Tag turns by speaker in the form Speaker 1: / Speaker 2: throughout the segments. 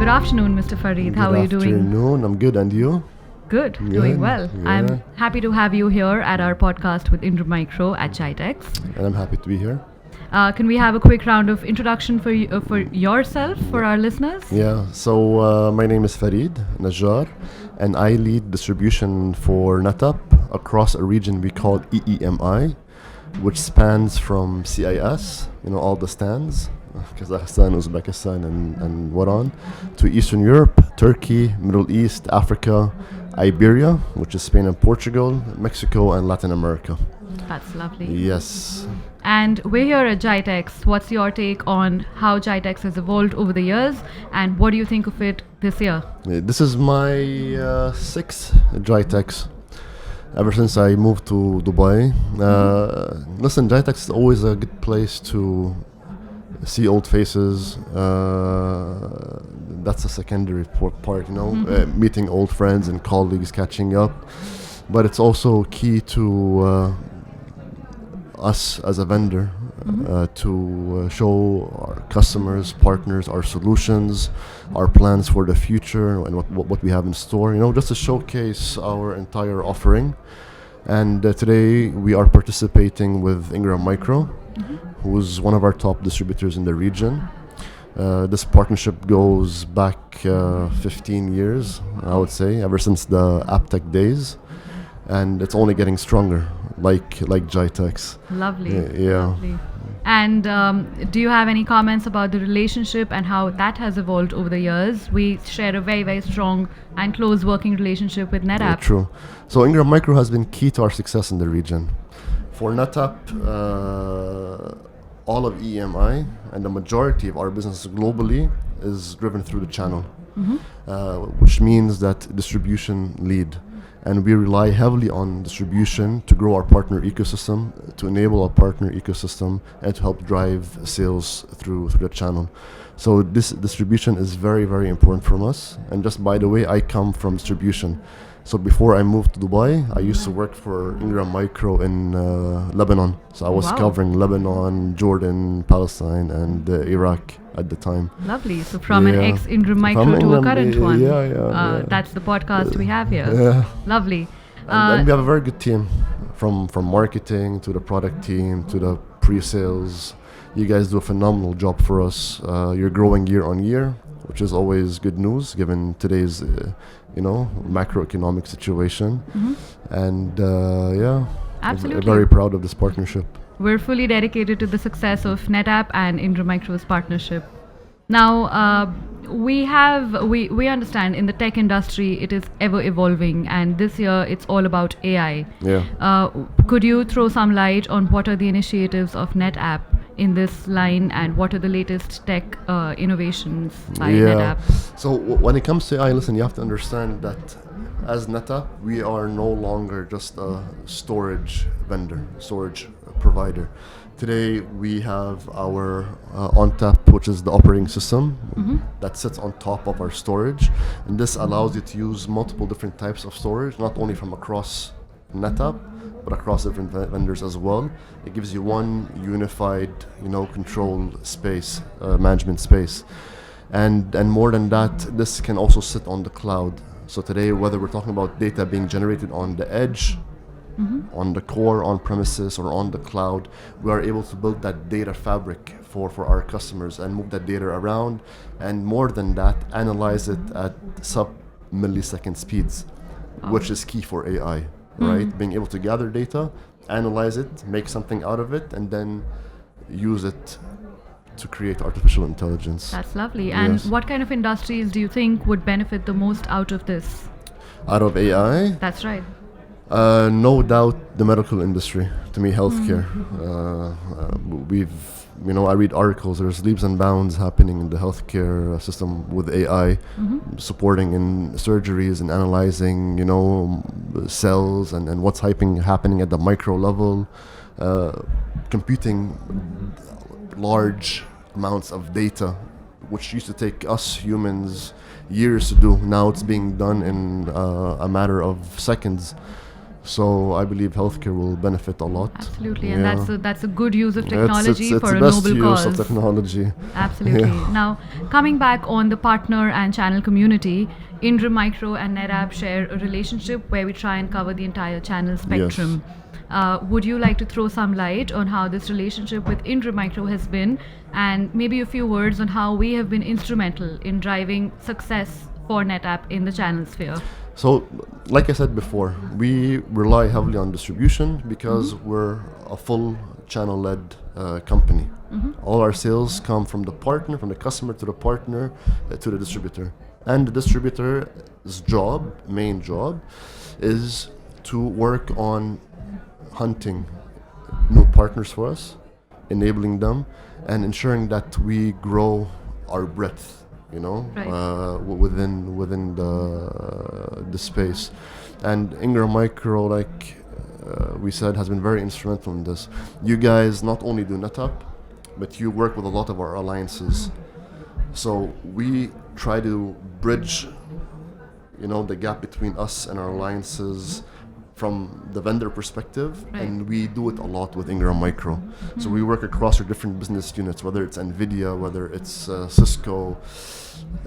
Speaker 1: Good afternoon, Mr. Farid. How are you doing?
Speaker 2: Good afternoon. I'm good. And you?
Speaker 1: Good. Doing well.
Speaker 2: Yeah.
Speaker 1: I'm happy to have you here at our podcast with Ingram Micro at GITEX.
Speaker 2: And I'm happy to be here.
Speaker 1: Can we have a quick round of introduction for yourself, for our listeners?
Speaker 2: Yeah. So my name is Farid Najjar, and I lead distribution for NetApp across a region we call EEMI, which spans from CIS, all the stands, Kazakhstan, Uzbekistan, and what on, to Eastern Europe, Turkey, Middle East, Africa, Iberia, which is Spain and Portugal, Mexico, and Latin America.
Speaker 1: That's lovely.
Speaker 2: Yes.
Speaker 1: And we're here at GITEX. What's your take on how GITEX has evolved over the years, and what do you think of it this year?
Speaker 2: This is my sixth GITEX. Ever since I moved to Dubai. Listen, GITEX is always a good place to see old faces. That's a secondary part, meeting old friends and colleagues, catching up. But it's also key to us as a vendor to show our customers, partners, our solutions, our plans for the future, and what we have in store, just to showcase our entire offering. And today we are participating with Ingram Micro, who's one of our top distributors in the region. This partnership goes back 15 years, I would say, ever since the AppTech days. And it's only getting stronger, like GITEX.
Speaker 1: Lovely.
Speaker 2: Yeah.
Speaker 1: Lovely. And do you have any comments about the relationship and how that has evolved over the years? We share a very, very strong and close working relationship with NetApp.
Speaker 2: Yeah, true. So Ingram Micro has been key to our success in the region. For NetApp, all of EMI and the majority of our business globally is driven through the channel, which means that distribution lead. And we rely heavily on distribution to grow our partner ecosystem, to enable our partner ecosystem, and to help drive sales through the channel. So this distribution is very, very important from us. And just by the way, I come from distribution. So before I moved to Dubai, I used to work for Ingram Micro in Lebanon. So I was covering Lebanon, Jordan, Palestine, and Iraq at the time.
Speaker 1: Lovely. So from an ex-Ingram Micro to a current one.
Speaker 2: Yeah.
Speaker 1: That's the podcast we have here.
Speaker 2: Yeah.
Speaker 1: Lovely.
Speaker 2: And we have a very good team, from marketing to the product team to the pre-sales. You guys do a phenomenal job for us. You're growing year on year, which is always good news given today's macroeconomic situation. And
Speaker 1: Absolutely.
Speaker 2: Very proud of this partnership.
Speaker 1: We're fully dedicated to the success of NetApp and Ingram Micro's partnership. Now, we understand in the tech industry it is ever evolving, and this year it's all about AI.
Speaker 2: Yeah.
Speaker 1: Could you throw some light on what are the initiatives of NetApp in this line, and what are the latest tech innovations by NetApp?
Speaker 2: So when it comes to AI, listen, you have to understand that as NetApp, we are no longer just a storage vendor, storage provider. Today we have our ONTAP, which is the operating system that sits on top of our storage, and this allows you to use multiple different types of storage, not only from across NetApp, but across different vendors as well. It gives you one unified, control space, management space, and more than that, this can also sit on the cloud. So today, whether we're talking about data being generated on the edge, on the core, on premises, or on the cloud, we are able to build that data fabric for our customers and move that data around, and more than that, analyze it at sub-millisecond speeds, which is key for AI, right? Being able to gather data, analyze it, make something out of it, and then use it to create artificial intelligence.
Speaker 1: That's lovely. And what kind of industries do you think would benefit the most out of this?
Speaker 2: Out of AI?
Speaker 1: That's right.
Speaker 2: No doubt the medical industry, to me, healthcare. I read articles, there's leaps and bounds happening in the healthcare system with AI, supporting in surgeries and analyzing, cells and what's happening at the micro level, computing large amounts of data, which used to take us humans years to do. Now it's being done in a matter of seconds. So I believe healthcare will benefit a lot.
Speaker 1: Absolutely, and
Speaker 2: Yeah.
Speaker 1: that's a good use of
Speaker 2: It's-
Speaker 1: technology
Speaker 2: it's
Speaker 1: for
Speaker 2: the
Speaker 1: a
Speaker 2: best
Speaker 1: noble
Speaker 2: use
Speaker 1: cause.
Speaker 2: of technology.
Speaker 1: Absolutely.
Speaker 2: Yeah.
Speaker 1: Now, coming back on the partner and channel community, Ingram Micro and NetApp share a relationship where we try and cover the entire channel spectrum. Would you like to throw some light on how this relationship with Ingram Micro has been, and maybe a few words on how we have been instrumental in driving success for NetApp in the channel sphere?
Speaker 2: So, like I said before, we rely heavily on distribution because we're a full channel-led company. All our sales come from the partner, from the customer to the partner, to the distributor. And the distributor's main job, is to work on hunting new partners for us, enabling them, and ensuring that we grow our breadth,
Speaker 1: Right.
Speaker 2: within the space. And Ingram Micro, like we said, has been very instrumental in this. You guys not only do NetApp, but you work with a lot of our alliances. So we try to bridge, the gap between us and our alliances from the vendor perspective,
Speaker 1: Right.
Speaker 2: and we do it a lot with Ingram Micro. So we work across our different business units, whether it's NVIDIA, whether it's Cisco,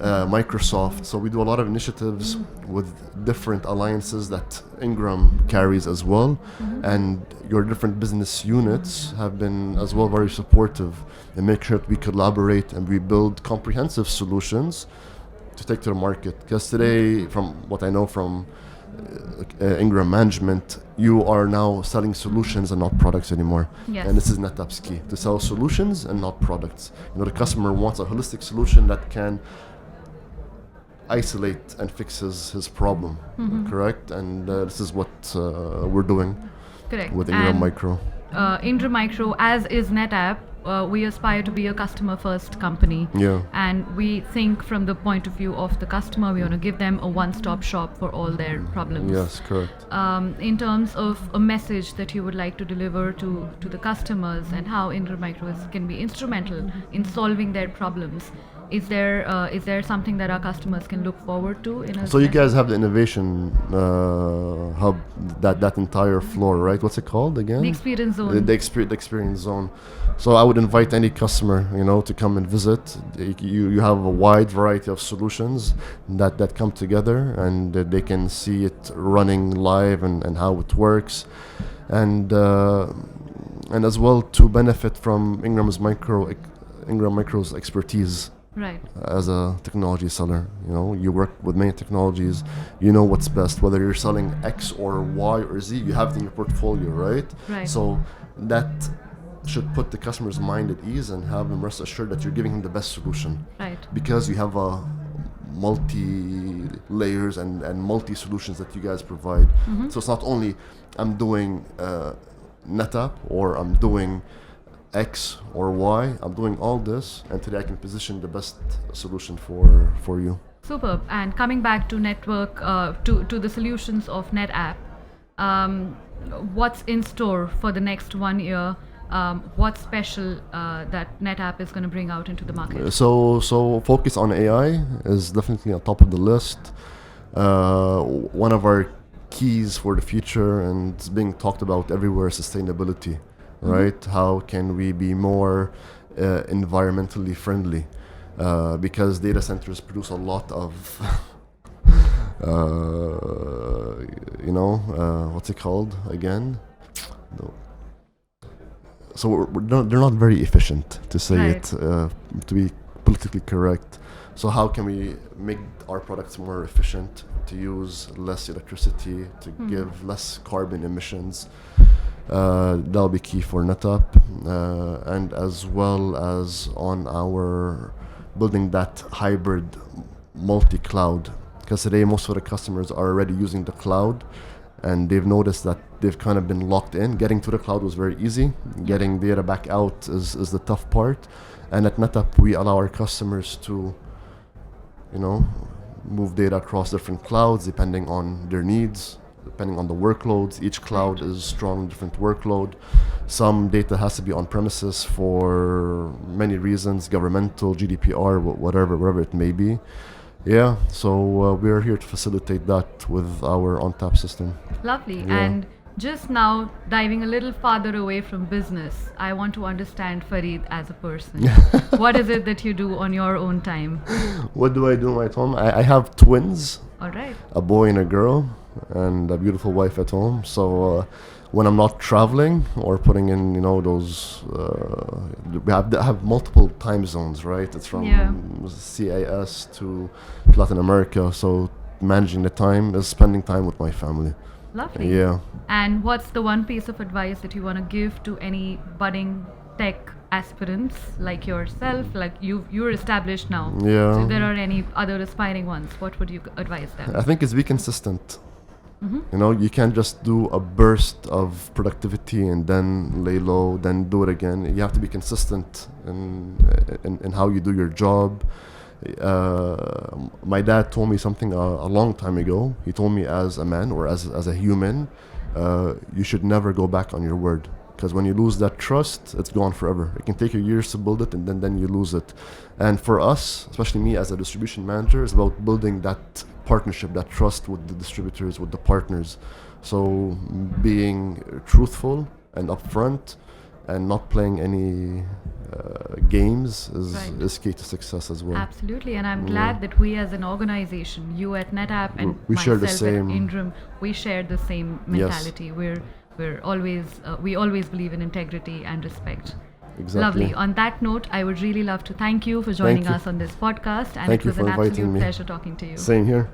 Speaker 2: Microsoft. So we do a lot of initiatives with different alliances that Ingram carries as well, and your different business units have been as well very supportive and make sure that we collaborate and we build comprehensive solutions to take to the market. Because today, from what I know from Ingram management, you are now selling solutions and not products anymore.
Speaker 1: Yes.
Speaker 2: And this is NetApp's key, to sell solutions and not products. The customer wants a holistic solution that can isolate and fixes his problem, correct? And this is what we're doing
Speaker 1: Correct.
Speaker 2: with Ingram
Speaker 1: And
Speaker 2: Micro.
Speaker 1: Ingram Micro, as is NetApp, we aspire to be a customer-first company.
Speaker 2: Yeah.
Speaker 1: And we think from the point of view of the customer, we want to give them a one-stop shop for all their problems.
Speaker 2: Yes, correct.
Speaker 1: In terms of a message that you would like to deliver to the customers and how Ingram Micro can be instrumental in solving their problems, is there something that our customers can look forward to?
Speaker 2: So you guys have the innovation hub, that entire floor, right? What's it called again?
Speaker 1: The experience zone.
Speaker 2: The experience zone. So I would invite any customer, to come and visit. You have a wide variety of solutions that come together, and they can see it running live and how it works, and as well to benefit from Ingram Micro's expertise.
Speaker 1: Right.
Speaker 2: As a technology seller, you work with many technologies, you know what's best. Whether you're selling X or Y or Z, you have it in your portfolio, right?
Speaker 1: Right.
Speaker 2: So that should put the customer's mind at ease and have them rest assured that you're giving him the best solution.
Speaker 1: Right.
Speaker 2: Because you have a multi layers and multi solutions that you guys provide. So it's not only I'm doing NetApp or I'm doing X or Y, I'm doing all this, and today I can position the best solution for you.
Speaker 1: Superb. And coming back to network, to the solutions of NetApp, what's in store for the next 1 year? What's special that NetApp is going to bring out into the market?
Speaker 2: So focus on AI is definitely on top of the list. One of our keys for the future, and it's being talked about everywhere, is sustainability. Right? How can we be more environmentally friendly? Because data centers produce a lot of, what's it called again? No. So they're not very efficient, to say
Speaker 1: Right.
Speaker 2: it, to be politically correct. So how can we make our products more efficient, to use less electricity, to give less carbon emissions? That'll be key for NetApp, and as well as on our building that hybrid multi-cloud, because today most of the customers are already using the cloud, and they've noticed that they've kind of been locked in. Getting to the cloud was very easy. Getting data back out is the tough part. And at NetApp, we allow our customers to, move data across different clouds depending on their needs, depending on the workloads. Each cloud is strong, different workload. Some data has to be on premises for many reasons, governmental, GDPR, whatever it may be. Yeah, so we're here to facilitate that with our on-tap system.
Speaker 1: Lovely.
Speaker 2: Yeah.
Speaker 1: And just now, diving a little farther away from business, I want to understand Farid as a person. What is it that you do on your own time?
Speaker 2: What do I do at home? I have twins,
Speaker 1: All right.
Speaker 2: a boy and a girl, and a beautiful wife at home. So when I'm not traveling or putting in, those, have multiple time zones, right? It's from
Speaker 1: Yeah.
Speaker 2: CIS to Latin America. So managing the time is spending time with my family.
Speaker 1: Lovely.
Speaker 2: Yeah.
Speaker 1: And what's the one piece of advice that you want to give to any budding tech aspirants like yourself? Like you're established now.
Speaker 2: Yeah.
Speaker 1: So if there are any other aspiring ones, what would you advise them?
Speaker 2: I think it's be consistent. You can't just do a burst of productivity and then lay low, then do it again. You have to be consistent in how you do your job. My dad told me something a long time ago. He told me, as a man or as a human, you should never go back on your word. Because when you lose that trust, it's gone forever. It can take you years to build it, and then you lose it. And for us, especially me as a distribution manager, it's about building that partnership, that trust with the distributors, with the partners. So being truthful and upfront, and not playing any games is key to success as well.
Speaker 1: Absolutely, and I'm glad that we as an organization, you at NetApp and
Speaker 2: We share the
Speaker 1: myself at
Speaker 2: same-
Speaker 1: Ingram, we share the same mentality. We're always we always believe in integrity and respect.
Speaker 2: Exactly.
Speaker 1: Lovely. On that note, I would really love to thank you for joining
Speaker 2: you.
Speaker 1: us on this podcast, and
Speaker 2: Thank
Speaker 1: it
Speaker 2: you
Speaker 1: was
Speaker 2: for
Speaker 1: an
Speaker 2: inviting
Speaker 1: absolute
Speaker 2: me.
Speaker 1: pleasure talking to you.
Speaker 2: Same here.